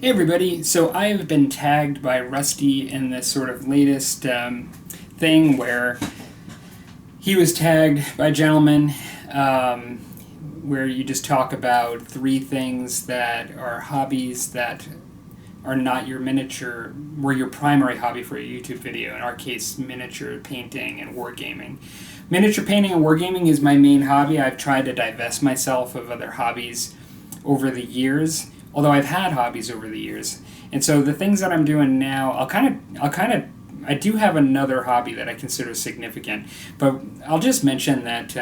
Hey everybody, so I have been tagged by Rusty in this sort of latest thing where he was tagged by a gentleman um, where you just talk about three things that are hobbies that are not your miniature, were your primary hobby for a YouTube video. In our case, miniature painting and wargaming. Miniature painting and wargaming is my main hobby. I've tried to divest myself of other hobbies over the years, although I've had hobbies over the years. And so the things that I'm doing now, I do have another hobby that I consider significant, but I'll just mention that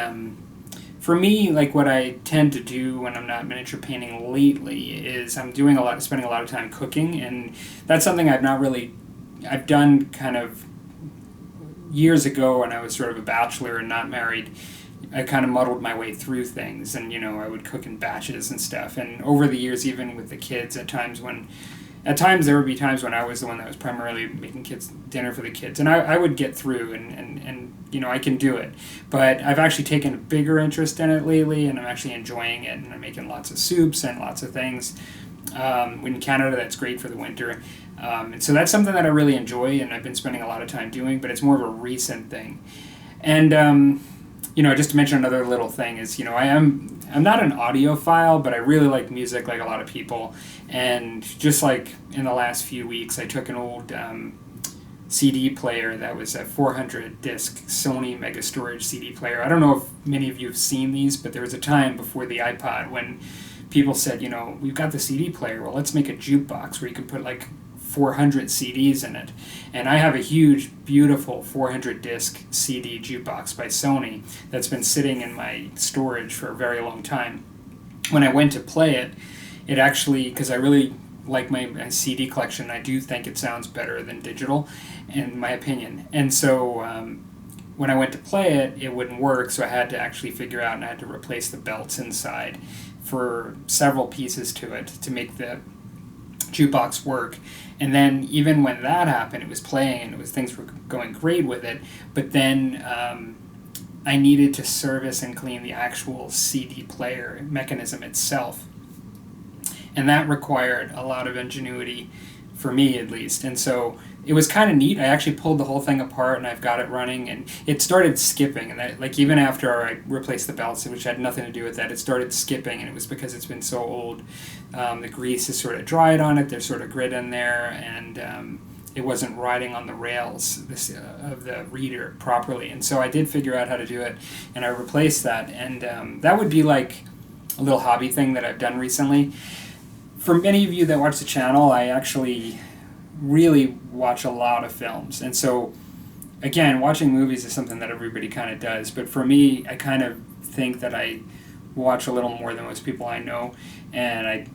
for me, like what I tend to do when I'm not miniature painting lately is spending a lot of time cooking, and that's something I've done kind of years ago when I was sort of a bachelor and not married. I kind of muddled my way through things, and I would cook in batches and stuff. And over the years, even with the kids, at times there would be times when I was the one that was primarily making kids dinner for the kids, and I would get through, and I can do it. But I've actually taken a bigger interest in it lately, and I'm actually enjoying it, and I'm making lots of soups and lots of things. In Canada, that's great for the winter. And so that's something that I really enjoy, and I've been spending a lot of time doing, but it's more of a recent thing. And just to mention another little thing is, I'm not an audiophile, but I really like music like a lot of people. And just like in the last few weeks, I took an old CD player that was a 400 disc Sony Mega Storage CD player. I don't know if many of you have seen these, but there was a time before the iPod when people said, we've got the CD player, well, let's make a jukebox where you can put like 400 CDs in it. And I have a huge, beautiful 400 disc CD jukebox by Sony that's been sitting in my storage for a very long time. When I went to play it, it actually, because I really like my CD collection, I do think it sounds better than digital, in my opinion. And so when I went to play it, it wouldn't work, so I had to actually figure out, and I had to replace the belts inside for several pieces to it to make the jukebox work. And then even when that happened, it was playing and things were going great with it, but then I needed to service and clean the actual CD player mechanism itself, and that required a lot of ingenuity for me, at least. And so it was kind of neat. I actually pulled the whole thing apart, and I've got it running, and it started skipping. And even after I replaced the belts, which had nothing to do with that, it started skipping, and it was because it's been so old. The grease is sort of dried on it. There's sort of grit in there, and it wasn't riding on the rails of the reader properly. And so I did figure out how to do it, and I replaced that. And that would be like a little hobby thing that I've done recently. For many of you that watch the channel, I actually really watch a lot of films. And so, again, watching movies is something that everybody kind of does. But for me, I kind of think that I watch a little more than most people I know. And I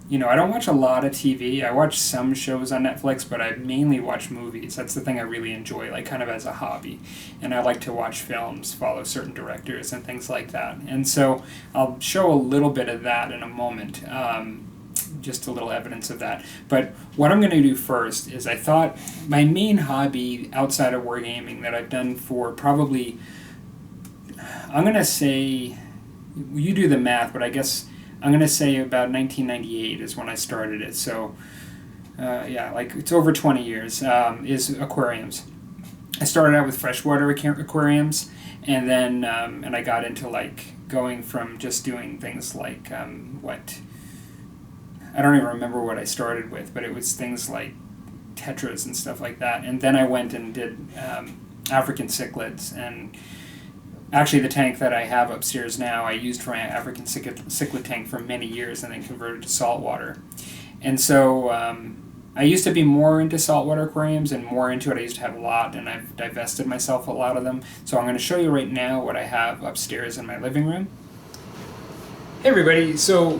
don't watch a lot of TV. I watch some shows on Netflix, but I mainly watch movies. That's the thing I really enjoy, like kind of as a hobby. And I like to watch films, follow certain directors and things like that. And so I'll show a little bit of that in a moment. Just a little evidence of that. But what I'm going to do first is, I thought my main hobby outside of wargaming that I've done for probably, I'm going to say, you do the math, but I guess I'm going to say about 1998 is when I started it. So it's over 20 years, is aquariums. I started out with freshwater aquariums, and then and I got into like going from just doing things like I don't even remember what I started with, but it was things like tetras and stuff like that. And then I went and did African cichlids. And actually the tank that I have upstairs now, I used for my African cichlid tank for many years and then converted to saltwater. And so I used to be more into saltwater aquariums and more into it. I used to have a lot, and I've divested myself a lot of them. So I'm going to show you right now what I have upstairs in my living room. Hey everybody, so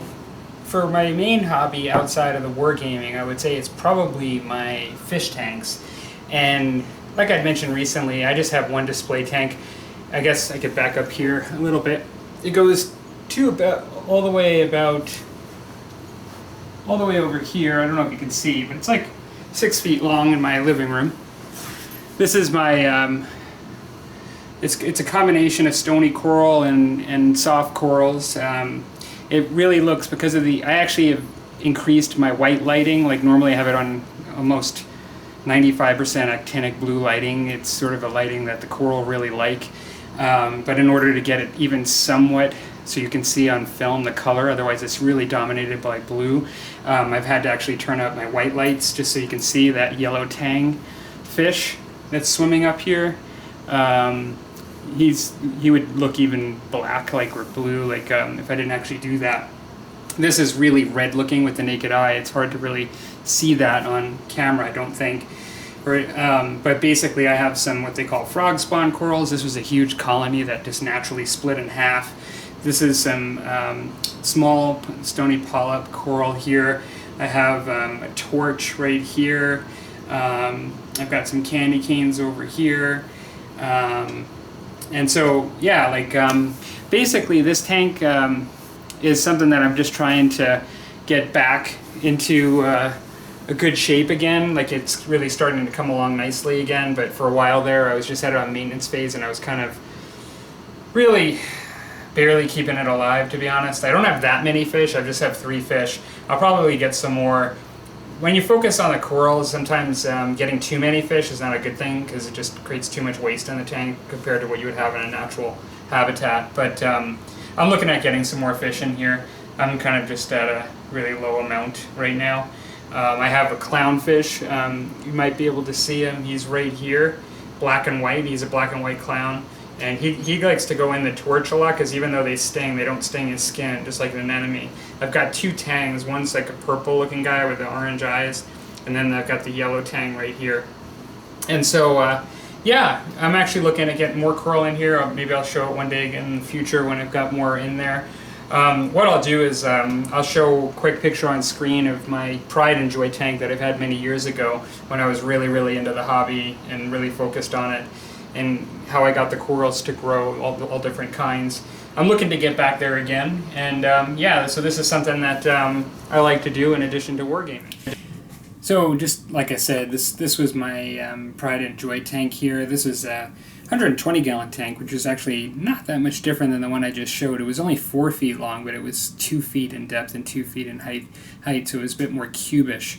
for my main hobby outside of the wargaming, I would say it's probably my fish tanks. And like I mentioned recently, I just have one display tank. I guess I could back up here a little bit. It goes to about all the way over here. I don't know if you can see, but it's like 6 feet long in my living room. This is my it's a combination of stony coral and soft corals. It really looks, because of I actually have increased my white lighting. Like normally I have it on almost 95% actinic blue lighting. It's sort of a lighting that the coral really like. But in order to get it even somewhat so you can see on film the color, otherwise it's really dominated by blue, I've had to actually turn out my white lights just so you can see that yellow tang fish that's swimming up here. He would look even black, like, or blue, like if I didn't actually do that. This is really red looking with the naked eye. It's hard to really see that on camera, I don't think. But basically I have some what they call frog spawn corals. This was a huge colony that just naturally split in half. This is some small stony polyp coral here. I have a torch right here. I've got some candy canes over here. And so, yeah, like basically this tank is something that I'm just trying to get back into a good shape again. Like it's really starting to come along nicely again, but for a while there I was just had it on maintenance phase and I was kind of really barely keeping it alive, to be honest. I don't have that many fish, I just have 3 fish. I'll probably get some more. When you focus on the corals, sometimes getting too many fish is not a good thing because it just creates too much waste in the tank compared to what you would have in a natural habitat. But I'm looking at getting some more fish in here. I'm kind of just at a really low amount right now. I have a clownfish. You might be able to see him. He's right here, black and white. He's a black and white clown. And he likes to go in the torch a lot because even though they sting, they don't sting his skin, just like an anemone. I've got 2 tangs. One's like a purple looking guy with the orange eyes, and then I've got the yellow tang right here. And so, yeah, I'm actually looking to get more coral in here. Maybe I'll show it one day again in the future when I've got more in there. What I'll do is I'll show a quick picture on screen of my Pride and Joy tank that I've had many years ago when I was really, really into the hobby and really focused on it, and how I got the corals to grow, all different kinds. I'm looking to get back there again, and yeah, so this is something that I like to do in addition to wargaming. So just like I said, this was my Pride and Joy tank here. This is a 120 gallon tank, which is actually not that much different than the one I just showed. It was only 4 feet long, but it was 2 feet in depth and 2 feet in height, so it was a bit more cubish.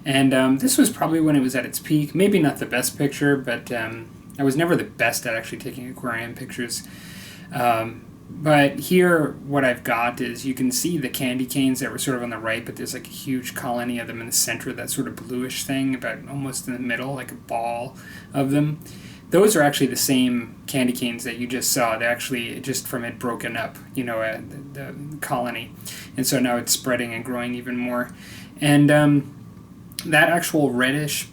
And this was probably when it was at its peak. Maybe not the best picture, but I was never the best at actually taking aquarium pictures. But here, what I've got is you can see the candy canes that were sort of on the right, but there's like a huge colony of them in the center, that sort of bluish thing, about almost in the middle, like a ball of them. Those are actually the same candy canes that you just saw. They're actually just from it broken up, you know, the colony. And so now it's spreading and growing even more. And that actual reddish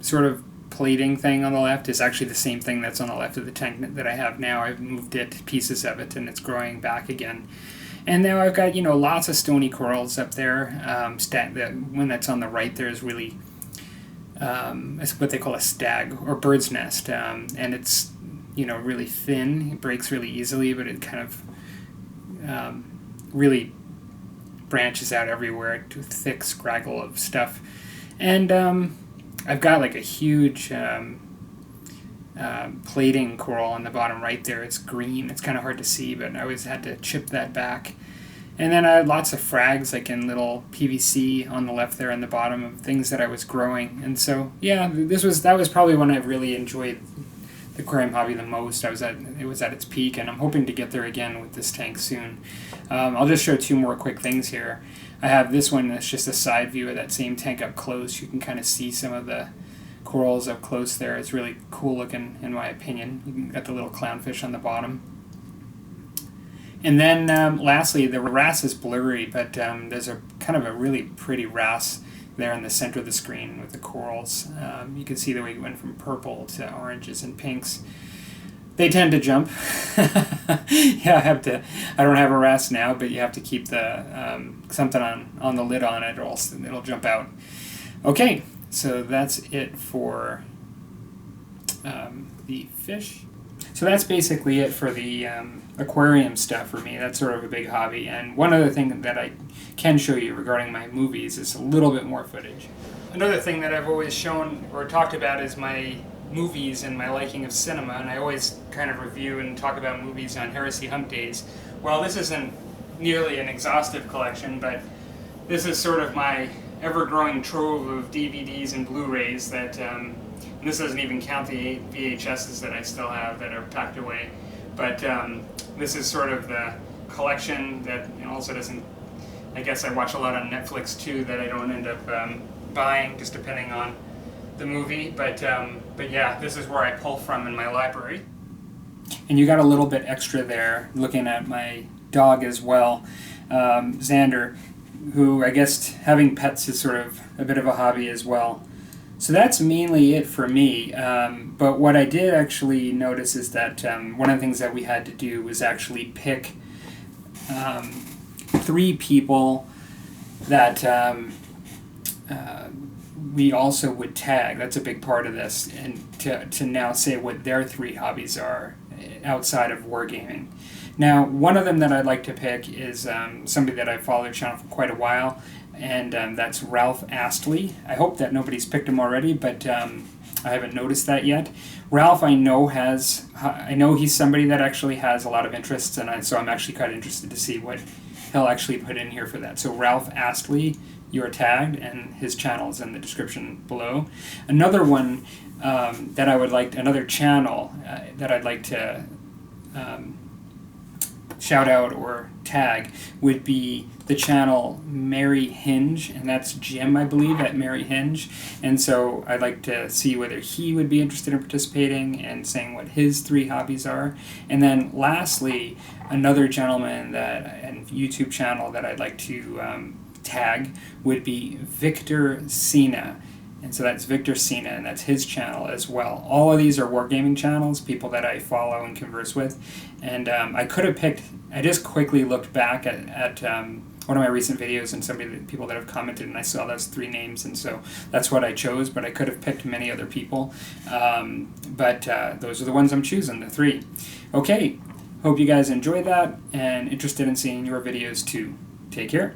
sort of plating thing on the left is actually the same thing that's on the left of the tank that I have now. I've moved it, pieces of it, and it's growing back again. And now I've got, you know, lots of stony corals up there. The one that's on the right there is really, it's what they call a stag or bird's nest, and it's, you know, really thin. It breaks really easily, but it kind of really branches out everywhere to a thick scraggle of stuff. And I've got like a huge plating coral on the bottom right there. It's green. It's kind of hard to see, but I always had to chip that back. And then I had lots of frags, like in little PVC on the left there on the bottom of things that I was growing. And so, yeah, that was probably when I really enjoyed the aquarium hobby the most. It was at its peak, and I'm hoping to get there again with this tank soon. I'll just show 2 more quick things here. I have this one that's just a side view of that same tank up close. You can kind of see some of the corals up close there. It's really cool looking, in my opinion. You got the little clownfish on the bottom. And then lastly, the wrasse is blurry, but there's a kind of a really pretty wrasse there in the center of the screen with the corals. You can see the way it went from purple to oranges and pinks. They tend to jump. Yeah, I don't have a wrasse now, but you have to keep the something on the lid on it, or else it'll jump out. Okay, so that's it for the fish. So that's basically it for the aquarium stuff for me. That's sort of a big hobby. And one other thing that I can show you regarding my movies is a little bit more footage. Another thing that I've always shown or talked about is my movies and my liking of cinema, and I always kind of review and talk about movies on Heresy Hump Days. Well, this isn't nearly an exhaustive collection, but this is sort of my ever-growing trove of DVDs and Blu-rays that, and this doesn't even count the VHSs that I still have that are packed away, but this is sort of the collection that also doesn't, I guess I watch a lot on Netflix too that I don't end up buying, just depending on the movie, but yeah, this is where I pull from in my library. And you got a little bit extra there, looking at my dog as well, Xander, who I guess having pets is sort of a bit of a hobby as well. So that's mainly it for me, but what I did actually notice is that one of the things that we had to do was actually pick 3 people that we also would tag. That's a big part of this, and to now say what their 3 hobbies are outside of wargaming. Now, one of them that I'd like to pick is somebody that I've followed their channel for quite a while, and that's Ralph Astley. I hope that nobody's picked him already, but I haven't noticed that yet. Ralph, I know he's somebody that actually has a lot of interests, and so I'm actually quite interested to see what he'll actually put in here for that. So Ralph Astley, you are tagged, and his channel is in the description below. Another one that I would like, another channel that I'd like to shout out or tag would be the channel Mary Hinge, and that's Jim, I believe, at Mary Hinge. And so I'd like to see whether he would be interested in participating and saying what his 3 hobbies are. And then lastly, another gentleman and YouTube channel that I'd like to tag would be Victor Cina. And so that's Victor Cina, and that's his channel as well. All of these are wargaming channels, people that I follow and converse with. And I could have picked, I just quickly looked back at one of my recent videos and people that have commented, and I saw those 3 names, and so that's what I chose, but I could have picked many other people. But those are the ones I'm choosing, the 3. Okay, hope you guys enjoyed that, and interested in seeing your videos too. Take care.